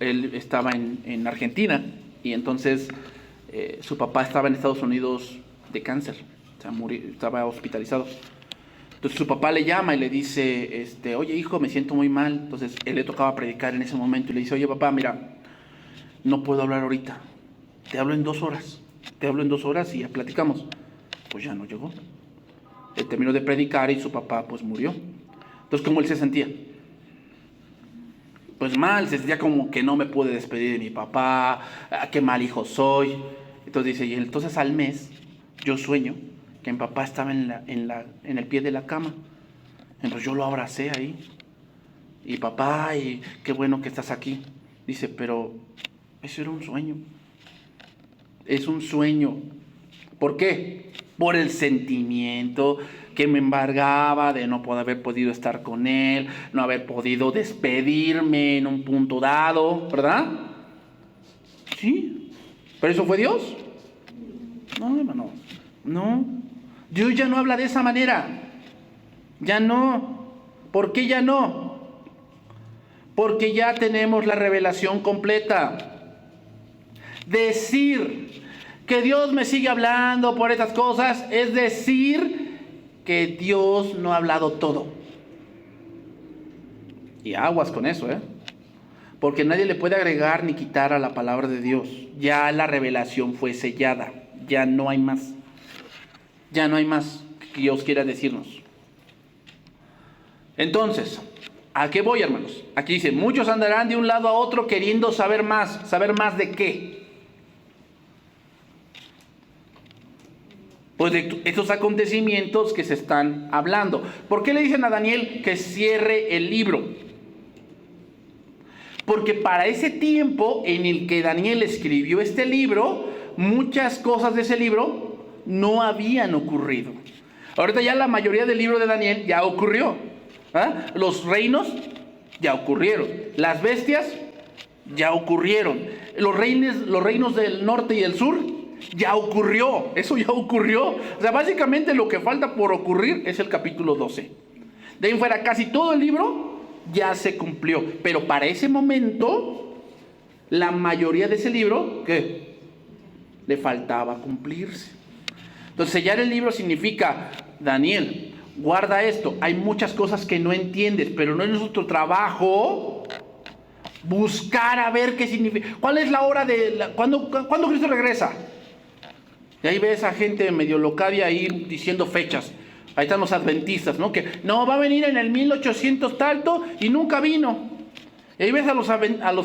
él estaba en Argentina, y entonces su papá estaba en Estados Unidos de cáncer, o sea, estaba hospitalizado. Entonces su papá le llama y le dice, oye hijo, me siento muy mal. Entonces él le tocaba predicar en ese momento y le dice, oye papá, mira, no puedo hablar ahorita, te hablo en 2 horas, y ya platicamos. Pues ya no llegó. Él terminó de predicar y su papá pues murió. Entonces, ¿cómo él se sentía? Pues mal, se sentía como que no me pude despedir de mi papá, qué mal hijo soy. Entonces dice, y entonces al mes yo sueño que mi papá estaba en el pie de la cama. Entonces yo lo abracé ahí. Y papá, y qué bueno que estás aquí. Dice, pero eso era un sueño. Es un sueño. ¿Por qué? Por el sentimiento que me embargaba de no haber podido estar con él, no haber podido despedirme en un punto dado, ¿verdad? Sí. ¿Pero eso fue Dios? No, hermano. No. Dios ya no habla de esa manera. Ya no. ¿Por qué ya no? Porque ya tenemos la revelación completa. Decir que Dios me sigue hablando por estas cosas es decir que Dios no ha hablado todo. Y aguas con eso, porque nadie le puede agregar ni quitar a la palabra de Dios. Ya la revelación fue sellada, ya no hay más. Ya no hay más que Dios quiera decirnos. Entonces, ¿a qué voy, hermanos? Aquí dice, muchos andarán de un lado a otro queriendo saber más. ¿Saber más de qué? Pues de estos acontecimientos que se están hablando. ¿Por qué le dicen a Daniel que cierre el libro? Porque para ese tiempo en el que Daniel escribió este libro, muchas cosas de ese libro no habían ocurrido. Ahorita ya la mayoría del libro de Daniel ya ocurrió. Los reinos ya ocurrieron. Las bestias ya ocurrieron. Los reinos del norte y del sur ya ocurrió. Eso ya ocurrió. O sea, básicamente lo que falta por ocurrir es el capítulo 12. De ahí en fuera casi todo el libro ya se cumplió, pero para ese momento la mayoría de ese libro, ¿qué? Le faltaba cumplirse. Entonces sellar el libro significa, Daniel, guarda esto, hay muchas cosas que no entiendes, pero no es nuestro trabajo buscar a ver qué significa. ¿Cuál es la hora cuándo Cristo regresa? Y ahí ves a gente medio locadia ahí diciendo fechas. Ahí están los adventistas, ¿no? Que no, va a venir en el 1800 tanto y nunca vino. Y ahí ves a los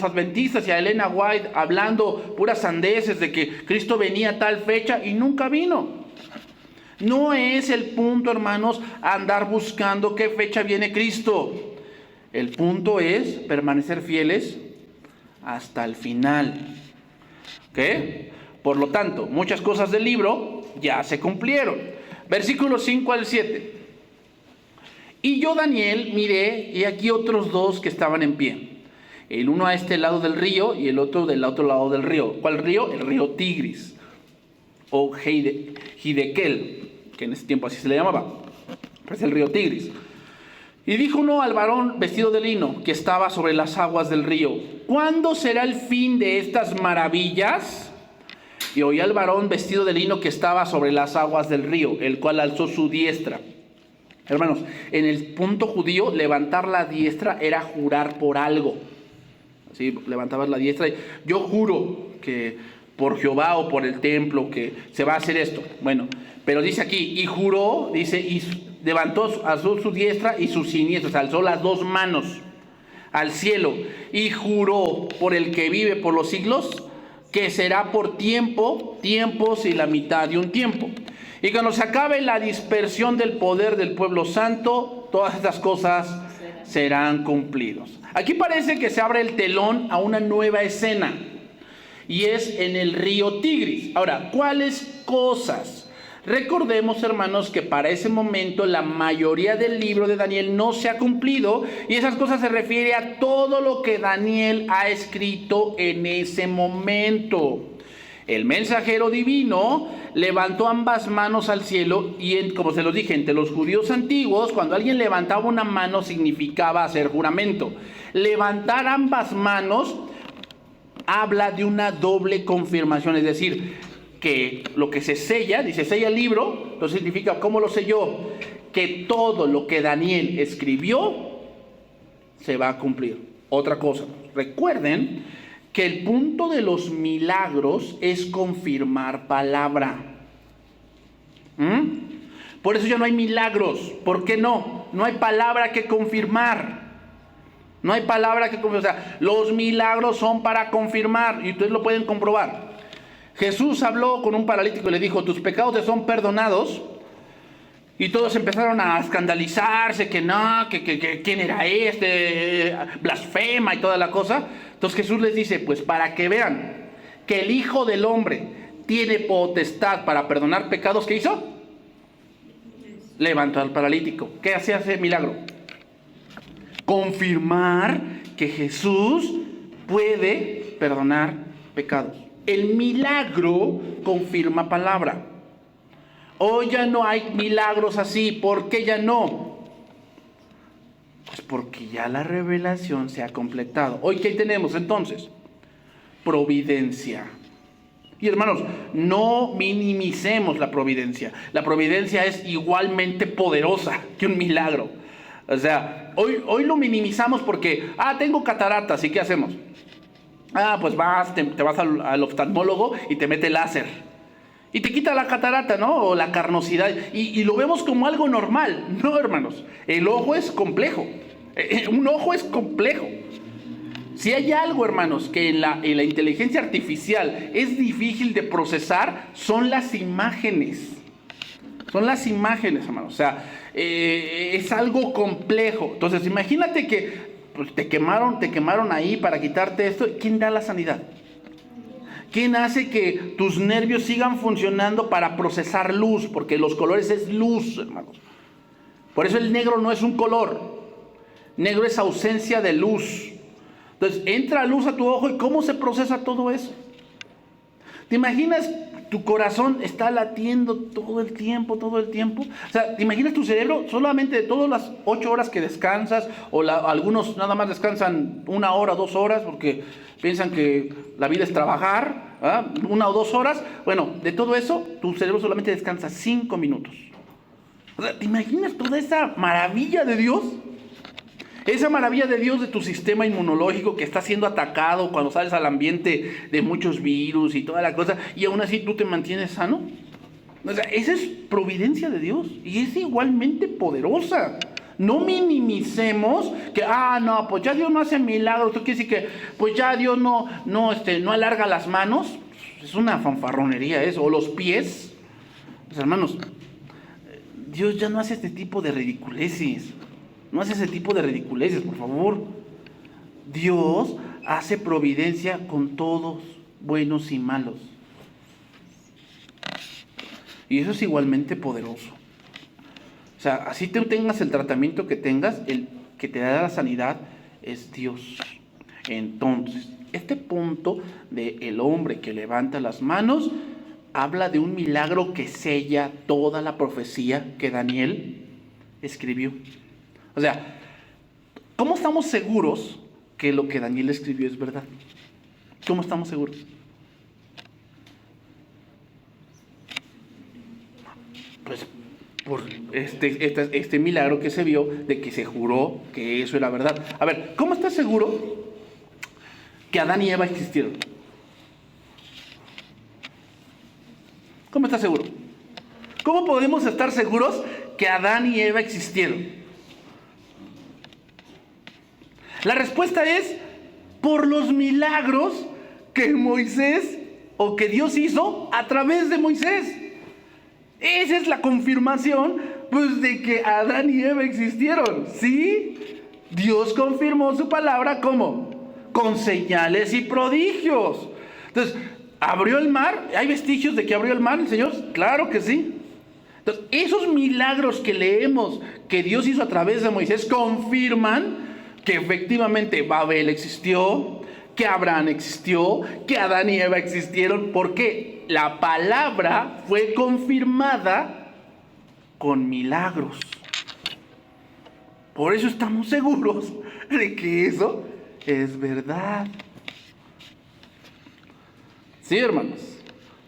adventistas y a Elena White hablando puras sandeces de que Cristo venía a tal fecha y nunca vino. No es el punto, hermanos, andar buscando qué fecha viene Cristo. El punto es permanecer fieles hasta el final. ¿Ok? Por lo tanto, muchas cosas del libro ya se cumplieron. Versículos 5 al 7. Y yo, Daniel, miré, y aquí otros dos que estaban en pie. El uno a este lado del río y el otro del otro lado del río. ¿Cuál río? El río Tigris. O Hidekel, que en ese tiempo así se le llamaba. Pero es el río Tigris. Y dijo uno al varón vestido de lino, que estaba sobre las aguas del río: ¿cuándo será el fin de estas maravillas? Y oí al varón vestido de lino que estaba sobre las aguas del río, el cual alzó su diestra. Hermanos, en el punto judío, levantar la diestra era jurar por algo. Así, levantabas la diestra y yo juro que por Jehová o por el templo que se va a hacer esto. Bueno, pero dice aquí, y juró, dice, y levantó, alzó su diestra y su siniestra, o sea, alzó las dos manos al cielo y juró por el que vive por los siglos, que será por tiempos y la mitad de un tiempo. Y cuando se acabe la dispersión del poder del pueblo santo, todas estas cosas serán cumplidos. Aquí parece que se abre el telón a una nueva escena, y es en el río Tigris. Ahora, ¿cuáles cosas? Recordemos, hermanos, que para ese momento la mayoría del libro de Daniel no se ha cumplido, y esas cosas se refiere a todo lo que Daniel ha escrito en ese momento. El mensajero divino levantó ambas manos al cielo y, como se los dije, entre los judíos antiguos, cuando alguien levantaba una mano significaba hacer juramento. Levantar ambas manos habla de una doble confirmación, es decir, que lo que se sella, dice sella el libro, entonces significa, ¿cómo lo selló? Que todo lo que Daniel escribió se va a cumplir. Otra cosa, recuerden que el punto de los milagros es confirmar palabra. Por eso ya no hay milagros. ¿Por qué no? No hay palabra que confirmar. No hay palabra que confirmar. O sea, los milagros son para confirmar, y ustedes lo pueden comprobar. Jesús habló con un paralítico y le dijo: tus pecados te son perdonados. Y todos empezaron a escandalizarse, que no, que quién era este, blasfema y toda la cosa. Entonces Jesús les dice: pues para que vean que el Hijo del Hombre tiene potestad para perdonar pecados, ¿qué hizo? Levantó al paralítico. ¿Qué hace ese milagro? Confirmar que Jesús puede perdonar pecados. El milagro confirma palabra. Hoy ya no hay milagros así. ¿Por qué ya no? Pues porque ya la revelación se ha completado. Hoy, ¿qué tenemos entonces? Providencia. Y hermanos, no minimicemos la providencia. La providencia es igualmente poderosa que un milagro. O sea, hoy lo minimizamos porque, tengo cataratas, ¿y qué hacemos? Pues te vas al oftalmólogo y te mete láser. Y te quita la catarata, ¿no? O la carnosidad. Y lo vemos como algo normal. No, hermanos. El ojo es complejo. Un ojo es complejo. Si hay algo, hermanos, que en la inteligencia artificial es difícil de procesar, son las imágenes. Son las imágenes, hermanos. O sea, es algo complejo. Entonces, imagínate que te quemaron ahí para quitarte esto. ¿Quién da la sanidad? ¿Quién hace que tus nervios sigan funcionando para procesar luz? Porque los colores es luz, hermanos. Por eso el negro no es un color. Negro es ausencia de luz. Entonces, entra luz a tu ojo y ¿cómo se procesa todo eso? ¿Te imaginas? Tu corazón está latiendo todo el tiempo. O sea, ¿te imaginas tu cerebro solamente de todas las 8 horas que descansas? O algunos nada más descansan 1 hora, 2 horas, porque piensan que la vida es trabajar, 1 o 2 horas. Bueno, de todo eso, tu cerebro solamente descansa 5 minutos. O sea, ¿te imaginas toda esa maravilla de Dios? Esa maravilla de Dios de tu sistema inmunológico que está siendo atacado cuando sales al ambiente de muchos virus y toda la cosa, y aún así tú te mantienes sano. O sea, esa es providencia de Dios y es igualmente poderosa. No minimicemos que, pues ya Dios no hace milagros. Esto quiere decir que, pues ya Dios no alarga las manos. Es una fanfarronería eso. O los pies. Pues hermanos, Dios ya no hace este tipo de ridiculeces. No hace ese tipo de ridiculeces, por favor. Dios hace providencia con todos, buenos y malos. Y eso es igualmente poderoso. O sea, así tú tengas el tratamiento que tengas, el que te da la sanidad es Dios. Entonces, este punto del hombre que levanta las manos habla de un milagro que sella toda la profecía que Daniel escribió. O sea, ¿cómo estamos seguros que lo que Daniel escribió es verdad? ¿Cómo estamos seguros? Pues por este milagro que se vio de que se juró que eso era verdad. A ver, ¿cómo estás seguro que Adán y Eva existieron? ¿Cómo estás seguro? ¿Cómo podemos estar seguros que Adán y Eva existieron? La respuesta es por los milagros que Moisés o que Dios hizo a través de Moisés. Esa es la confirmación, pues, de que Adán y Eva existieron. ¿Sí? Dios confirmó su palabra, ¿cómo? Con señales y prodigios. Entonces, ¿abrió el mar? ¿Hay vestigios de que abrió el mar el Señor? Claro que sí. Entonces, esos milagros que leemos que Dios hizo a través de Moisés confirman que efectivamente Babel existió, que Abraham existió, que Adán y Eva existieron, porque la palabra fue confirmada con milagros. Por eso estamos seguros de que eso es verdad. Sí, hermanos.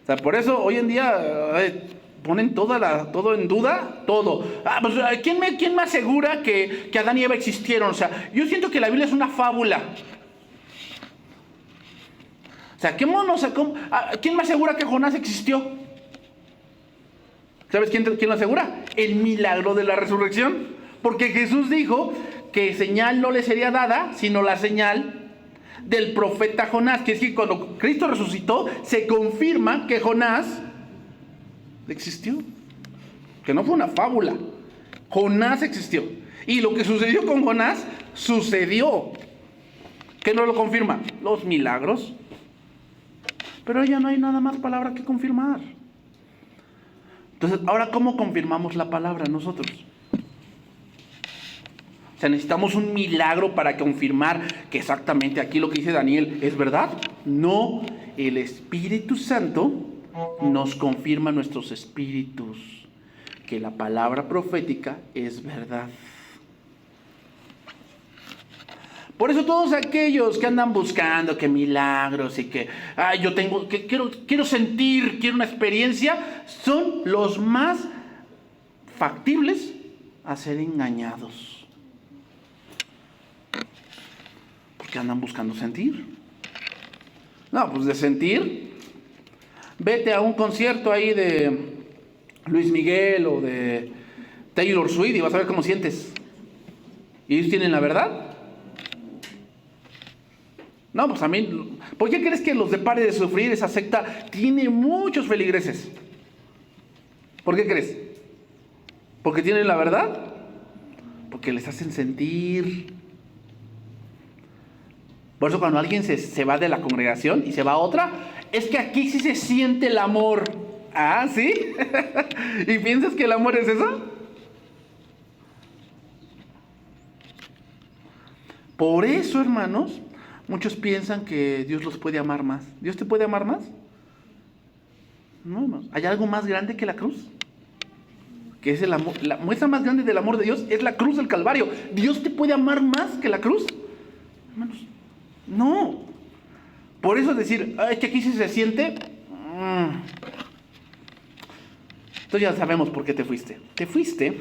O sea, por eso hoy en día ponen todo en duda, todo. Pues, ¿quién me asegura que Adán y Eva existieron? O sea, yo siento que la Biblia es una fábula. O sea, ¿quién me asegura que Jonás existió? ¿Sabes quién lo asegura? El milagro de la resurrección. Porque Jesús dijo que señal no le sería dada, sino la señal del profeta Jonás. Que es que cuando Cristo resucitó, se confirma que Jonás existió, que no fue una fábula. Jonás existió, y lo que sucedió con Jonás sucedió. ¿Qué nos lo confirma? Los milagros. Pero ya no hay nada más palabra que confirmar. Entonces, ahora, ¿cómo confirmamos la palabra nosotros? O sea, necesitamos un milagro para confirmar que exactamente aquí lo que dice Daniel es verdad. No, el Espíritu Santo nos confirma nuestros espíritus que la palabra profética es verdad. Por eso todos aquellos que andan buscando que milagros y que quiero sentir, quiero una experiencia, son los más factibles a ser engañados. ¿Qué andan buscando sentir? No, pues de sentir, vete a un concierto ahí de Luis Miguel o de Taylor Swift y vas a ver cómo sientes. ¿Y ellos tienen la verdad? No, pues a mí, ¿por qué crees que los de Pare de Sufrir, esa secta, tiene muchos feligreses? ¿Por qué crees? ¿Porque tienen la verdad? Porque les hacen sentir. Por eso cuando alguien se va de la congregación y se va a otra, es que aquí sí se siente el amor. Ah, ¿sí? ¿Y piensas que el amor es eso? Por eso, hermanos, muchos piensan que Dios los puede amar más. ¿Dios te puede amar más? No, no. ¿Hay algo más grande que la cruz? Que es el amor. La muestra más grande del amor de Dios es la cruz del Calvario. ¿Dios te puede amar más que la cruz? Hermanos, no. Por eso decir, es que aquí sí se siente. Entonces ya sabemos por qué te fuiste. Te fuiste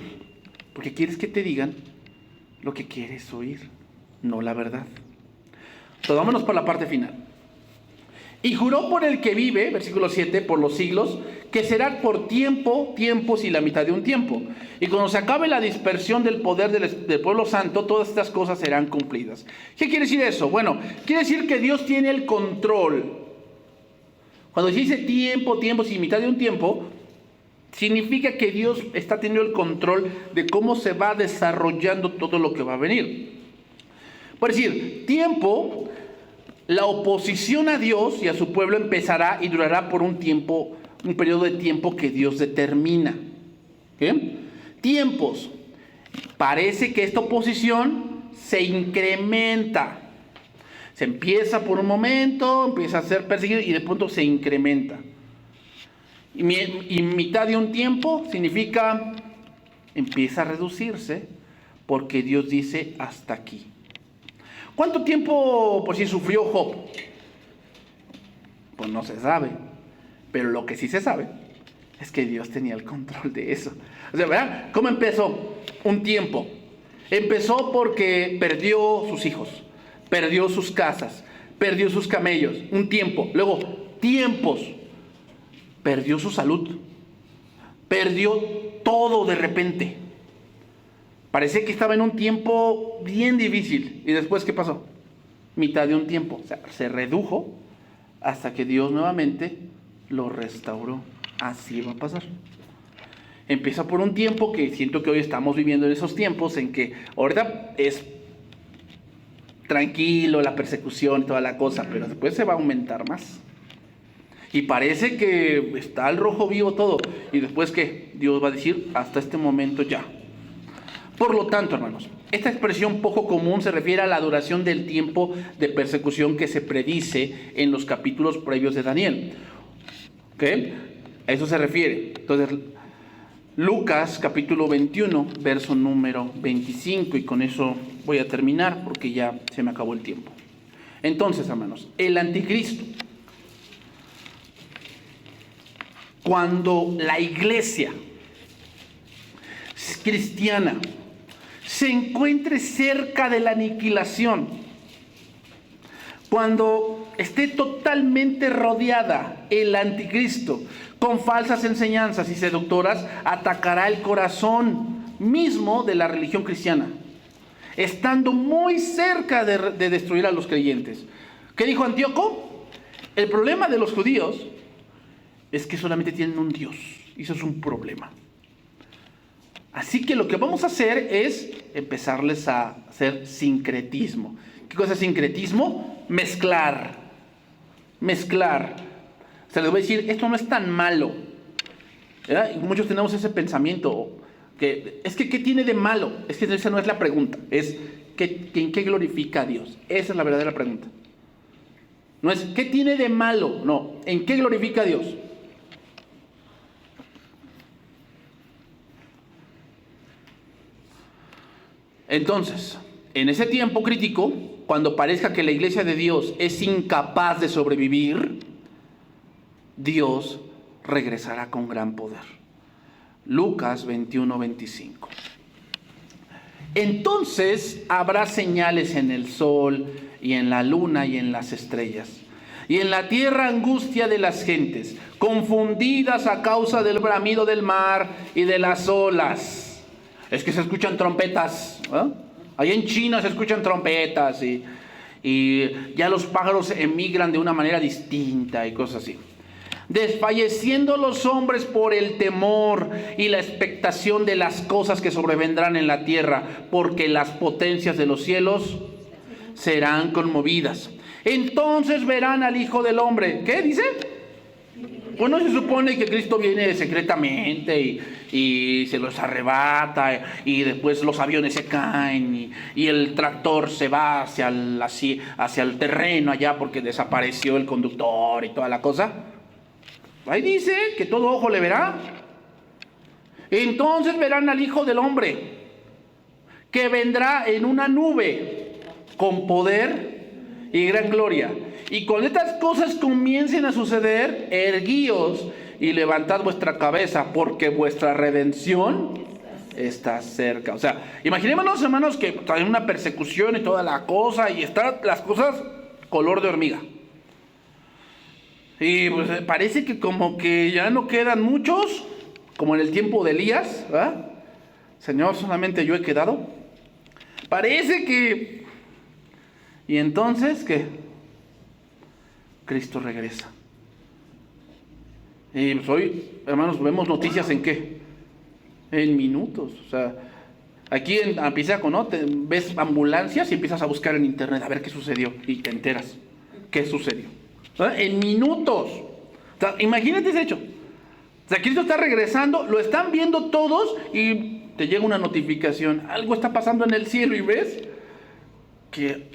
porque quieres que te digan lo que quieres oír, no la verdad. Entonces vámonos por la parte final. Y juró por el que vive, versículo 7, por los siglos, que será por tiempos y la mitad de un tiempo. Y cuando se acabe la dispersión del poder del pueblo santo, todas estas cosas serán cumplidas. ¿Qué quiere decir eso? Bueno, quiere decir que Dios tiene el control. Cuando se dice tiempos y mitad de un tiempo, significa que Dios está teniendo el control de cómo se va desarrollando todo lo que va a venir. Por decir, tiempo, la oposición a Dios y a su pueblo empezará y durará por un tiempo, un periodo de tiempo que Dios determina. ¿Okay? Tiempos. Parece que esta oposición se incrementa. Se empieza por un momento, empieza a ser perseguido y de pronto se incrementa. Y mitad de un tiempo significa empieza a reducirse porque Dios dice hasta aquí. ¿Cuánto tiempo por si sufrió Job? Pues no se sabe. Pero lo que sí se sabe es que Dios tenía el control de eso. O sea, ¿verdad? ¿Cómo empezó? Un tiempo. Empezó porque perdió sus hijos, perdió sus casas, perdió sus camellos. Un tiempo. Luego, tiempos. Perdió su salud. Perdió todo de repente. Parecía que estaba en un tiempo bien difícil. ¿Y después qué pasó? Mitad de un tiempo. O sea, se redujo hasta que Dios nuevamente lo restauró. Así va a pasar. Empieza por un tiempo que siento que hoy estamos viviendo en esos tiempos en que ahorita es tranquilo la persecución y toda la cosa, pero después se va a aumentar más. Y parece que está al rojo vivo todo. Y después que Dios va a decir, hasta este momento ya. Por lo tanto, hermanos, esta expresión poco común se refiere a la duración del tiempo de persecución que se predice en los capítulos previos de Daniel. ¿Ok? A eso se refiere. Entonces, Lucas capítulo 21, verso número 25, y con eso voy a terminar porque ya se me acabó el tiempo. Entonces, hermanos, el anticristo, cuando la iglesia cristiana se encuentre cerca de la aniquilación, cuando esté totalmente rodeada el anticristo con falsas enseñanzas y seductoras, atacará el corazón mismo de la religión cristiana, estando muy cerca de destruir a los creyentes. ¿Qué dijo Antíoco? El problema de los judíos es que solamente tienen un Dios, y eso es un problema. Así que lo que vamos a hacer es empezarles a hacer sincretismo. ¿Qué cosa es sincretismo? Mezclar. O sea, les voy a decir, esto no es tan malo. ¿Verdad? Y muchos tenemos ese pensamiento, que es que ¿qué tiene de malo? Es que esa no es la pregunta, es ¿en qué glorifica a Dios? Esa es la verdadera pregunta. No es ¿qué tiene de malo? No, ¿en qué glorifica a Dios? Entonces, en ese tiempo crítico, cuando parezca que la iglesia de Dios es incapaz de sobrevivir, Dios regresará con gran poder. Lucas 21-25. Entonces habrá señales en el sol y en la luna y en las estrellas. Y en la tierra angustia de las gentes, confundidas a causa del bramido del mar y de las olas. Es que se escuchan trompetas, ¿eh? Allá en China se escuchan trompetas y ya los pájaros emigran de una manera distinta y cosas así. Desfalleciendo los hombres por el temor y la expectación de las cosas que sobrevendrán en la tierra, porque las potencias de los cielos serán conmovidas. Entonces verán al Hijo del Hombre. ¿Qué dice? Pues no se supone que Cristo viene secretamente y se los arrebata y después los aviones se caen y el tractor se va hacia el terreno allá porque desapareció el conductor y toda la cosa. Ahí dice que todo ojo le verá. Entonces verán al Hijo del Hombre, que vendrá en una nube con poder y gran gloria. Y cuando estas cosas comiencen a suceder, erguíos y levantad vuestra cabeza, porque vuestra redención está cerca. O sea, imaginémonos, hermanos, que hay una persecución y toda la cosa, y están las cosas color de hormiga. Y pues parece que como que ya no quedan muchos, como en el tiempo de Elías, ¿verdad? Señor, solamente yo he quedado. Parece que... Y entonces, ¿qué? Cristo regresa. Y pues hoy, hermanos, vemos noticias en ¿qué? En minutos. O sea, aquí en Apizaco, ¿no? Ves ambulancias y empiezas a buscar en internet a ver qué sucedió y te enteras qué sucedió. ¿Verdad? En minutos. O sea, imagínate ese hecho. O sea, Cristo está regresando, lo están viendo todos y te llega una notificación. Algo está pasando en el cielo y ves que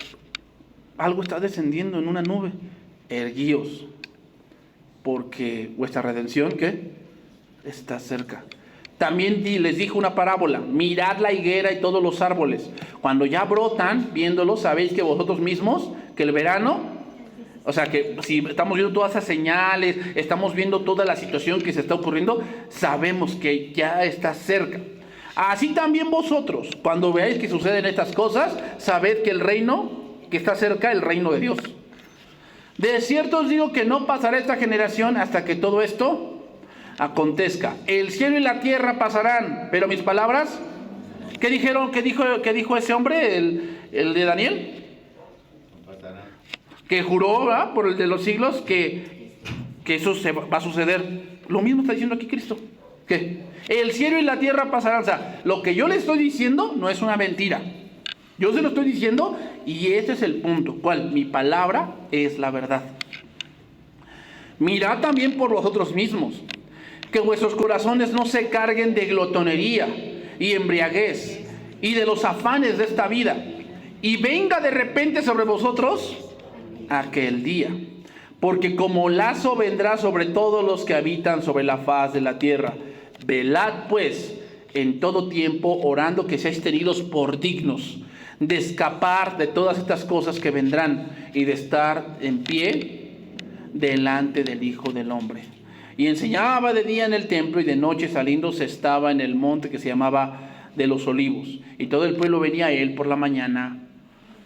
algo está descendiendo en una nube. Erguíos, porque vuestra redención, ¿qué? Está cerca. También les dijo una parábola: mirad la higuera y todos los árboles. Cuando ya brotan, viéndolos, sabéis que vosotros mismos, que el verano, o sea, que si estamos viendo todas esas señales, estamos viendo toda la situación que se está ocurriendo, sabemos que ya está cerca. Así también vosotros, cuando veáis que suceden estas cosas, sabed que el reino, que está cerca, el reino de Dios. De cierto os digo que no pasará esta generación hasta que todo esto acontezca. El cielo y la tierra pasarán, pero mis palabras, ¿qué dijo ese hombre, el de Daniel? Que juró, ¿verdad?, por el de los siglos, que eso va a suceder. Lo mismo está diciendo aquí Cristo. ¿Qué? El cielo y la tierra pasarán. O sea, lo que yo le estoy diciendo no es una mentira. Yo se lo estoy diciendo y este es el punto. ¿Cuál? Mi palabra es la verdad. Mirad también por vosotros mismos, que vuestros corazones no se carguen de glotonería y embriaguez y de los afanes de esta vida, y venga de repente sobre vosotros aquel día. Porque como lazo vendrá sobre todos los que habitan sobre la faz de la tierra. Velad pues en todo tiempo, orando que seáis tenidos por dignos de escapar de todas estas cosas que vendrán y de estar en pie delante del Hijo del Hombre. Y enseñaba de día en el templo, y de noche saliendo se estaba en el monte que se llamaba de los Olivos. Y todo el pueblo venía a él por la mañana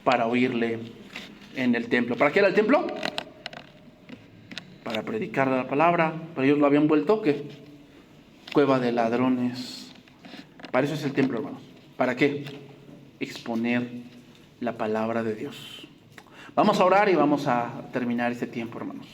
para oírle en el templo. ¿Para qué era el templo? Para predicar la palabra. Pero ellos lo habían vuelto, ¿qué? Cueva de ladrones. Para eso es el templo, hermanos. ¿Para qué? Exponer la palabra de Dios. Vamos a orar y vamos a terminar este tiempo, hermanos.